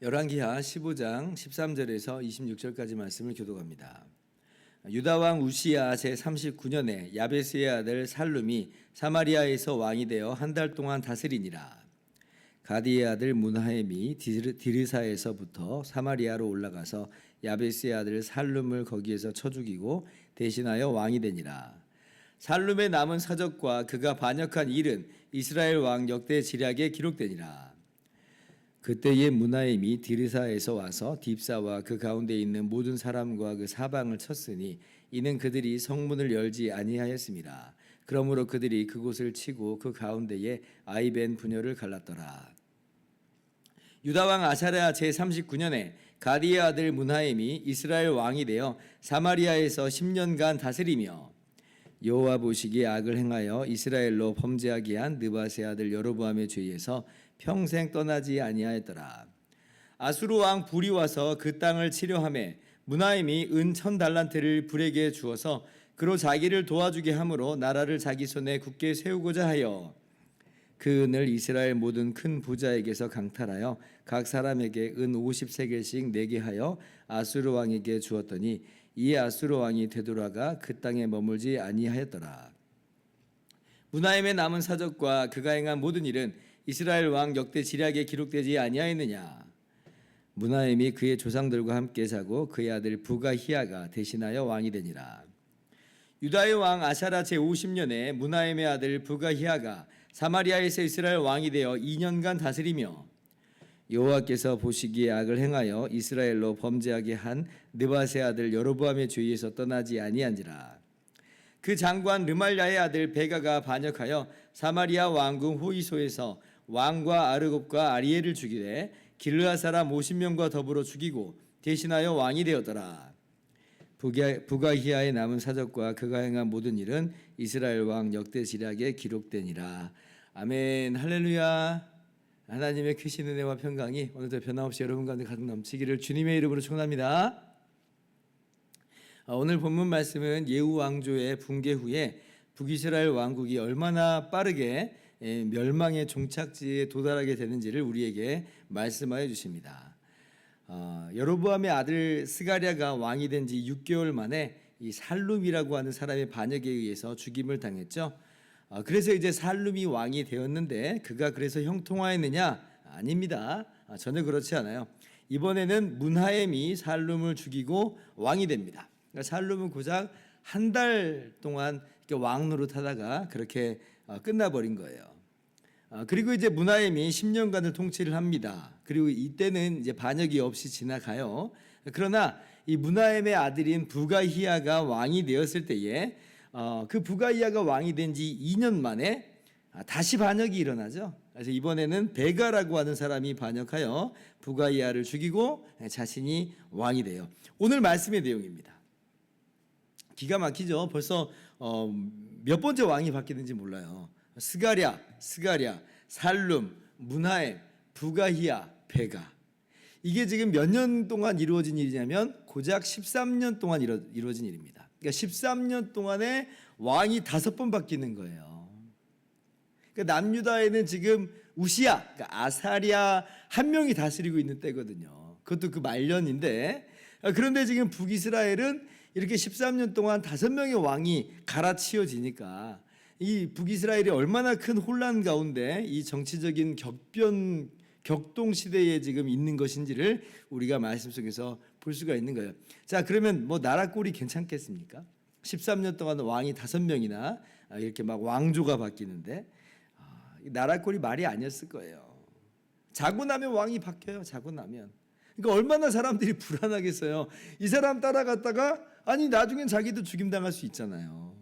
열왕기하 15장 13절에서 26절까지 말씀을 교독합니다. 유다 왕 우시야 제 39년에 야베스의 아들 살룸이 사마리아에서 왕이 되어 한 달 동안 다스리니라. 가디의 아들 문하엠이 디르사에서부터 사마리아로 올라가서 야베스의 아들 살룸을 거기에서 쳐 죽이고 대신하여 왕이 되니라. 살룸의 남은 사적과 그가 반역한 일은 이스라엘 왕 역대 지략에 기록되니라. 그때에 문하엠이 디르사에서 와서 딥사와 그 가운데 있는 모든 사람과 그 사방을 쳤으니 이는 그들이 성문을 열지 아니하였습니다. 그러므로 그들이 그곳을 치고 그 가운데에 아이벤 부녀를 갈랐더라. 유다 왕 아사랴 제 39년에 가디의 아들 문하엠이 이스라엘 왕이 되어 사마리아에서 10년간 다스리며 여호와 보시기에 악을 행하여 이스라엘로 범죄하게 한 느밧의 아들 여로보암의 죄에서 평생 떠나지 아니하였더라. 아수르 왕 불이 와서 그 땅을 치려하매 문하엠이 은 1000달란트를 불에게 주어서 그로 자기를 도와주게 함으로 나라를 자기 손에 굳게 세우고자 하여 그 은을 이스라엘 모든 큰 부자에게서 강탈하여 각 사람에게 은 50세겔씩 내게 하여 아수르 왕에게 주었더니 이 아수르 왕이 되돌아가 그 땅에 머물지 아니하였더라. 문하엠의 남은 사적과 그가 행한 모든 일은 이스라엘 왕 역대 지략에 기록되지 아니하였느냐. 문하엠이 그의 조상들과 함께 자고 그의 아들 부가히야가 대신하여 왕이 되니라. 유다의 왕 아사랴 제 50년에 문하엠의 아들 부가히야가 사마리아에서 이스라엘 왕이 되어 2년간 다스리며 여호와께서 보시기에 악을 행하여 이스라엘로 범죄하게 한 느밧의 아들 여로보암의 죄에서 떠나지 아니한지라. 그 장관 르말야의 아들 베가가 반역하여 사마리아 왕궁 호이소에서 왕과 아르곱과 아리엘을 죽이되 길르앗 사람 50명과 더불어 죽이고 대신하여 왕이 되었더라. 부가히야의 남은 사적과 그가 행한 모든 일은 이스라엘 왕 역대 지략에 기록되니라. 아멘. 할렐루야. 하나님의 크신 은혜와 평강이 오늘도 변함없이 여러분 가운데 가득 넘치기를 주님의 이름으로 축원합니다. 오늘 본문 말씀은 예후 왕조의 붕괴 후에 북이스라엘 왕국이 얼마나 빠르게 멸망의 종착지에 도달하게 되는지를 우리에게 말씀하여 주십니다. 여로보암의 아들 스가랴가 왕이 된 지 6개월 만에 이 살룸이라고 하는 사람의 반역에 의해서 죽임을 당했죠. 그래서 이제 살룸이 왕이 되었는데 그가 그래서 형통하였느냐? 아닙니다. 전혀 그렇지 않아요. 이번에는 문하엠이 살룸을 죽이고 왕이 됩니다. 그러니까 살룸은 고작 한 달 동안 왕 노릇하다가 그렇게 끝나버린 거예요. 그리고 이제 문하엠이 10년간을 통치를 합니다. 그리고 이때는 이제 반역이 없이 지나가요. 그러나 이 문하엠의 아들인 부가히야가 왕이 되었을 때에 그 부가히야가 왕이 된 지 2년 만에 다시 반역이 일어나죠. 그래서 이번에는 베가라고 하는 사람이 반역하여 부가히야를 죽이고 자신이 왕이 돼요. 오늘 말씀의 내용입니다. 기가 막히죠. 벌써 몇 번째 왕이 바뀌는지 몰라요. 스가랴, 살룸, 문하엠, 부가히야, 베가. 이게 지금 몇 년 동안 이루어진 일이냐면 고작 13년 동안 이루어진 일입니다. 그러니까 13년 동안에 왕이 5번 바뀌는 거예요. 그러니까 남유다에는 지금 우시야, 그러니까 아사랴 한 명이 다스리고 있는 때거든요. 그것도 그 말년인데, 그런데 지금 북이스라엘은 이렇게 13년 동안 5명의 왕이 갈아치워지니까 이 북이스라엘이 얼마나 큰 혼란 가운데 이 정치적인 격동 시대에 지금 있는 것인지를 우리가 말씀 속에서 볼 수가 있는 거예요. 자, 그러면 뭐 나라 꼴이 괜찮겠습니까? 13년 동안 왕이 5명이나 이렇게 막 왕조가 바뀌는데 나라 꼴이 말이 아니었을 거예요. 자고 나면 왕이 바뀌어요. 자고 나면. 그러니까 얼마나 사람들이 불안하겠어요. 이 사람 따라갔다가 아니 나중엔 자기도 죽임당할 수 있잖아요.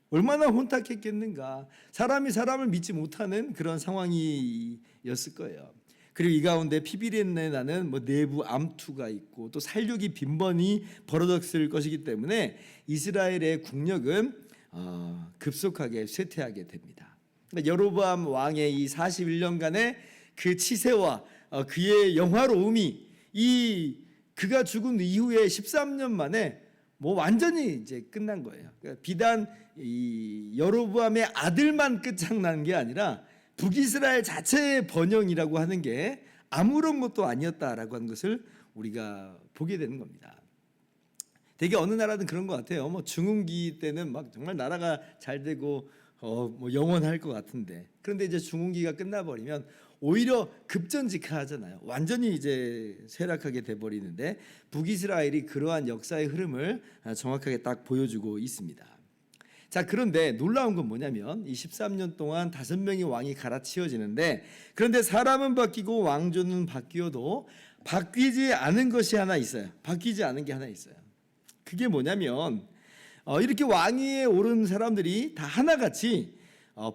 얼마나 혼탁했겠는가. 사람이 사람을 믿지 못하는 그런 상황이었을 거예요. 그리고 이 가운데 피비린내 나는 뭐 내부 암투가 있고 또 살육이 빈번히 벌어졌을 것이기 때문에 이스라엘의 국력은 급속하게 쇠퇴하게 됩니다. 그러니까 여로보암 왕의 이 41년간의 그 치세와 그의 영화로움이 그가 죽은 이후에 13년 만에 뭐 완전히 이제 끝난 거예요. 그러니까 비단 이 여로보암의 아들만 끝장난 게 아니라 북이스라엘 자체의 번영이라고 하는 게 아무런 것도 아니었다라고 하는 것을 우리가 보게 되는 겁니다. 되게 어느 나라든 그런 것 같아요. 뭐 중흥기 때는 막 정말 나라가 잘 되고 뭐 영원할 것 같은데, 그런데 이제 중흥기가 끝나버리면 오히려 급전직하잖아요. 완전히 이제 쇠락하게 돼버리는데, 북이스라엘이 그러한 역사의 흐름을 정확하게 딱 보여주고 있습니다. 자, 그런데 놀라운 건 뭐냐면 이 13년 동안 5명의 왕이 갈아치워지는데, 그런데 사람은 바뀌고 왕조는 바뀌어도 바뀌지 않은 것이 하나 있어요. 바뀌지 않은 게 하나 있어요. 그게 뭐냐면 이렇게 왕위에 오른 사람들이 다 하나같이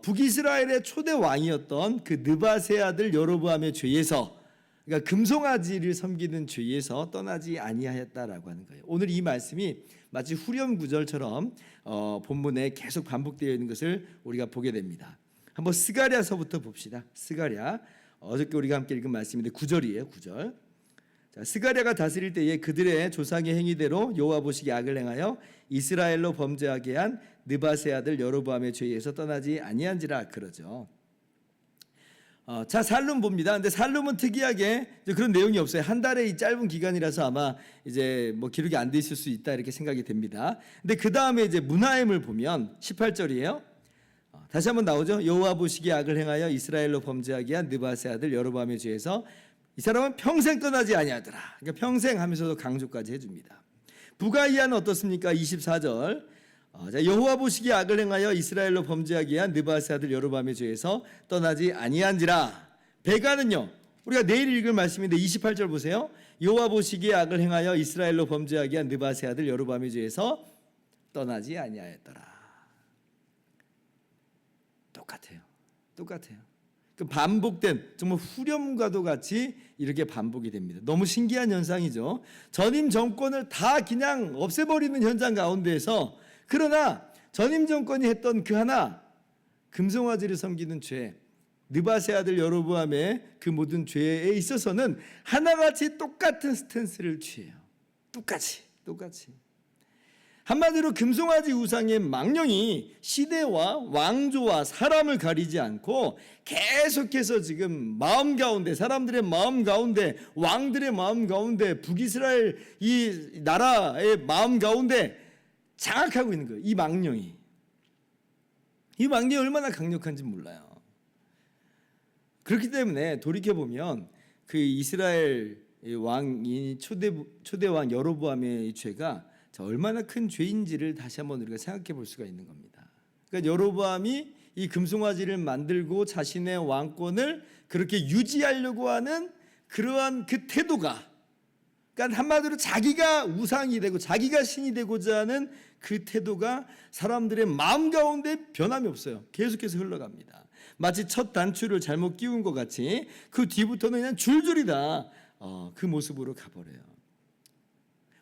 북이스라엘의 초대 왕이었던 그 느밧의 아들 여로보암의 죄에서, 그러니까 금송아지를 섬기는 죄에서 떠나지 아니하였다라고 하는 거예요. 오늘 이 말씀이 마치 후렴 구절처럼 본문에 계속 반복되어 있는 것을 우리가 보게 됩니다. 한번 스가랴서부터 봅시다. 스가랴, 어저께 우리가 함께 읽은 말씀인데 9절이에요. 9절. 자, 스가랴가 다스릴 때에 그들의 조상의 행위대로 여호와 보시기에 악을 행하여 이스라엘로 범죄하게 한 느밧의 아들 여로보암의 죄에서 떠나지 아니한지라 그러죠. 자, 살룸 봅니다. 근데 살룸은 특이하게 그런 내용이 없어요. 한 달의 이 짧은 기간이라서 아마 이제 뭐 기록이 안 돼 있을 수 있다 이렇게 생각이 됩니다. 근데 그 다음에 이제 문하임을 보면 18절이에요. 다시 한번 나오죠. 여호와 보시기에 악을 행하여 이스라엘로 범죄하게 한 느밧의 아들 여로보암의 죄에서 이 사람은 평생 떠나지 아니하더라. 그러니까 평생 하면서도 강조까지 해줍니다. 부가이아는 어떻습니까? 24절. 자, 여호와 보시기에 악을 행하여 이스라엘로 범죄하게 한 느밧의 아들 여로보암의 죄에서 떠나지 아니한지라. 베가는요, 우리가 내일 읽을 말씀인데 28절 보세요. 여호와 보시기에 악을 행하여 이스라엘로 범죄하게 한 느밧의 아들 여로보암의 죄에서 떠나지 아니하였더라. 똑같아요. 똑같아요. 그 반복된, 정말 후렴과도 같이 이렇게 반복이 됩니다. 너무 신기한 현상이죠. 전임 정권을 다 그냥 없애버리는 현장 가운데에서, 그러나 전임 정권이 했던 그 하나, 금송아지를 섬기는 죄, 느밧의 아들 여로보암의 그 모든 죄에 있어서는 하나같이 똑같은 스탠스를 취해요. 똑같이. 한마디로 금송아지 우상의 망령이 시대와 왕조와 사람을 가리지 않고 계속해서 지금 마음 가운데, 사람들의 마음 가운데, 왕들의 마음 가운데, 북이스라엘 이 나라의 마음 가운데 장악하고 있는 거예요. 이 망령이 얼마나 강력한지 몰라요. 그렇기 때문에 돌이켜보면 그 이스라엘 왕이 초대 왕 여로보암의 죄가 얼마나 큰 죄인지를 다시 한번 우리가 생각해 볼 수가 있는 겁니다. 그러니까 여로보암이 이 금송아지를 만들고 자신의 왕권을 그렇게 유지하려고 하는 그러한 그 태도가, 그러니까 한마디로 자기가 우상이 되고 자기가 신이 되고자 하는 그 태도가 사람들의 마음 가운데 변함이 없어요. 계속해서 흘러갑니다. 마치 첫 단추를 잘못 끼운 것 같이 그 뒤부터는 그냥 줄줄이 다 그 모습으로 가버려요.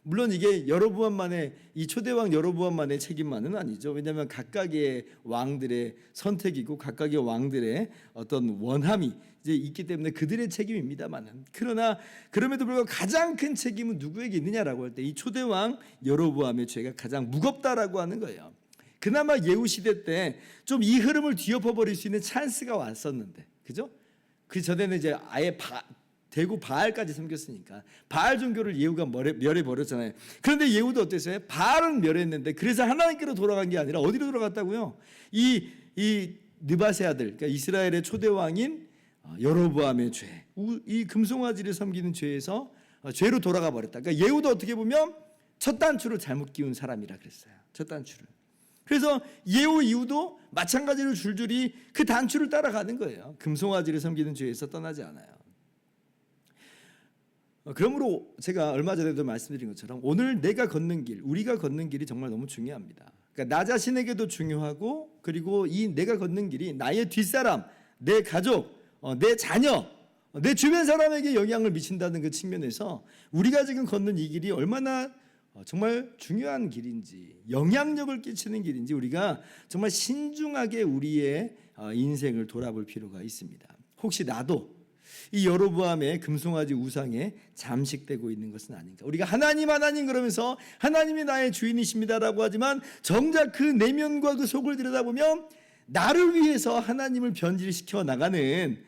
물론 이게 여로보암만의, 이 초대왕 여로보암만의 책임만은 아니죠. 왜냐하면 각각의 왕들의 선택이고 각각의 왕들의 어떤 원함이 이제 있기 때문에 그들의 책임입니다만은, 그러나 그럼에도 불구하고 가장 큰 책임은 누구에게 있느냐라고 할 때 이 초대왕 여로보암의 죄가 가장 무겁다라고 하는 거예요. 그나마 예후 시대 때 좀 이 흐름을 뒤엎어 버릴 수 있는 찬스가 왔었는데, 그죠? 그 전에는 이제 아예 대구 바알까지 섬겼으니까 바알 종교를 예후가 멸해 버렸잖아요. 그런데 예후도 어땠어요? 바알은 멸했는데 그래서 하나님께로 돌아간 게 아니라 어디로 돌아갔다고요? 이 느밧의 아들, 그러니까 이스라엘의 초대 왕인 여로보암의 죄, 이 금송아지를 섬기는 죄에서 죄로 돌아가 버렸다. 그러니까 예후도 어떻게 보면 첫 단추를 잘못 끼운 사람이라 그랬어요. 첫 단추를. 그래서 예후 이후도 마찬가지로 줄줄이 그 단추를 따라가는 거예요. 금송아지를 섬기는 죄에서 떠나지 않아요. 그러므로 제가 얼마 전에도 말씀드린 것처럼 오늘 내가 걷는 길, 우리가 걷는 길이 정말 너무 중요합니다. 그러니까 나 자신에게도 중요하고, 그리고 이 내가 걷는 길이 나의 뒷사람, 내 가족, 내 자녀, 내 주변 사람에게 영향을 미친다는 그 측면에서 우리가 지금 걷는 이 길이 얼마나 정말 중요한 길인지, 영향력을 끼치는 길인지 우리가 정말 신중하게 우리의 인생을 돌아볼 필요가 있습니다. 혹시 나도 이 여로보암의 금송아지 우상에 잠식되고 있는 것은 아닌가? 우리가 하나님 그러면서 하나님이 나의 주인이십니다라고 하지만 정작 그 내면과 그 속을 들여다보면 나를 위해서 하나님을 변질시켜 나가는,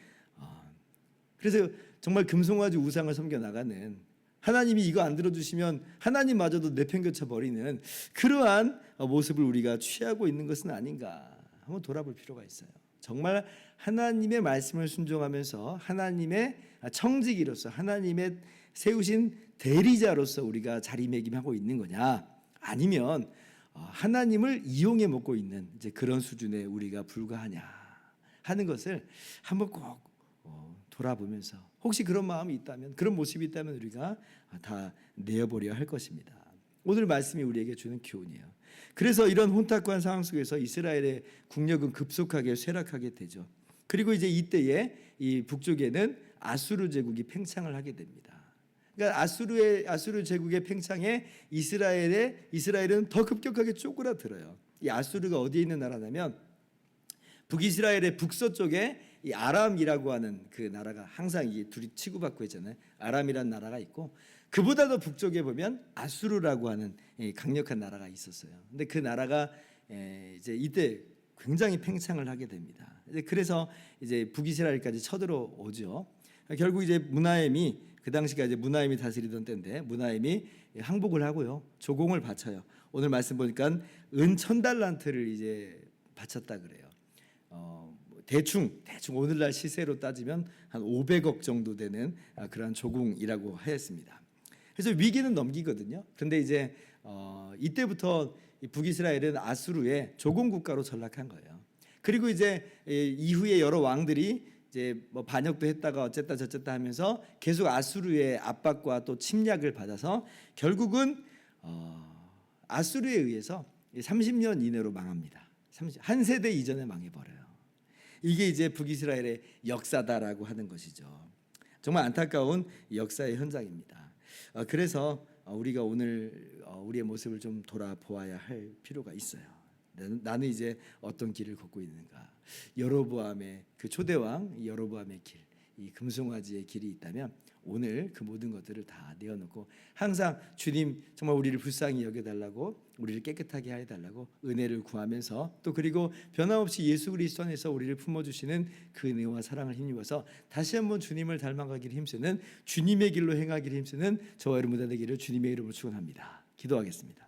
그래서 정말 금송아지 우상을 섬겨 나가는, 하나님이 이거 안 들어주시면 하나님마저도 내팽겨쳐 버리는 그러한 모습을 우리가 취하고 있는 것은 아닌가 한번 돌아볼 필요가 있어요. 정말 하나님의 말씀을 순종하면서 하나님의 청지기로서 하나님의 세우신 대리자로서 우리가 자리매김하고 있는 거냐, 아니면 하나님을 이용해 먹고 있는 이제 그런 수준에 우리가 불과하냐 하는 것을 한번 꼭 돌아보면서, 혹시 그런 마음이 있다면, 그런 모습이 있다면 우리가 다 내어버려야 할 것입니다. 오늘 말씀이 우리에게 주는 교훈이에요. 그래서 이런 혼탁한 상황 속에서 이스라엘의 국력은 급속하게 쇠락하게 되죠. 그리고 이제 이때에 이 북쪽에는 아수르 제국이 팽창을 하게 됩니다. 그러니까 아수르 제국의 팽창에 이스라엘은 더 급격하게 쪼그라들어요. 이 아수르가 어디에 있는 나라냐면 북이스라엘의 북서쪽에 이 아람이라고 하는 그 나라가, 항상 이 둘이 치고받고 있잖아요. 아람이라는 나라가 있고, 그보다 더 북쪽에 보면 아수르라고 하는 강력한 나라가 있었어요. 근데 그 나라가 이제 이때 굉장히 팽창을 하게 됩니다. 그래서 이제 북이스라엘까지 쳐들어오죠. 결국 이제 무나엠이, 그 당시가 이제 무나엠이 다스리던 때인데, 무나엠이 항복을 하고요, 조공을 바쳐요. 오늘 말씀 보니까 은 1000달란트를 이제 바쳤다 그래요. 대충 오늘날 시세로 따지면 한 500억 정도 되는 그러한 조공이라고 하였습니다. 그래서 위기는 넘기거든요. 그런데 이제 이때부터 북이스라엘은 아수르의 조공 국가로 전락한 거예요. 그리고 이제 이후에 여러 왕들이 이제 뭐 반역도 했다가 어쨌다 저쨌다 하면서 계속 아수르의 압박과 또 침략을 받아서 결국은 아수르에 의해서 30년 이내로 망합니다. 한 세대 이전에 망해버려요. 이게 이제 북이스라엘의 역사다라고 하는 것이죠. 정말 안타까운 역사의 현장입니다. 그래서 우리가 오늘 우리의 모습을 좀 돌아보아야 할 필요가 있어요. 나는 이제 어떤 길을 걷고 있는가? 여로보암의 그 초대왕 여로보암의 길, 이 금송아지의 길이 있다면 오늘 그 모든 것들을 다 내어놓고 항상 주님 정말 우리를 불쌍히 여겨달라고, 우리를 깨끗하게 해달라고 은혜를 구하면서, 또 그리고 변함없이 예수 그리스도 안에서 우리를 품어주시는 그 은혜와 사랑을 힘입어서 다시 한번 주님을 닮아가기를 힘쓰는, 주님의 길로 행하기를 힘쓰는 저와 여러분 다 되기를 주님의 이름으로 축원합니다. 기도하겠습니다.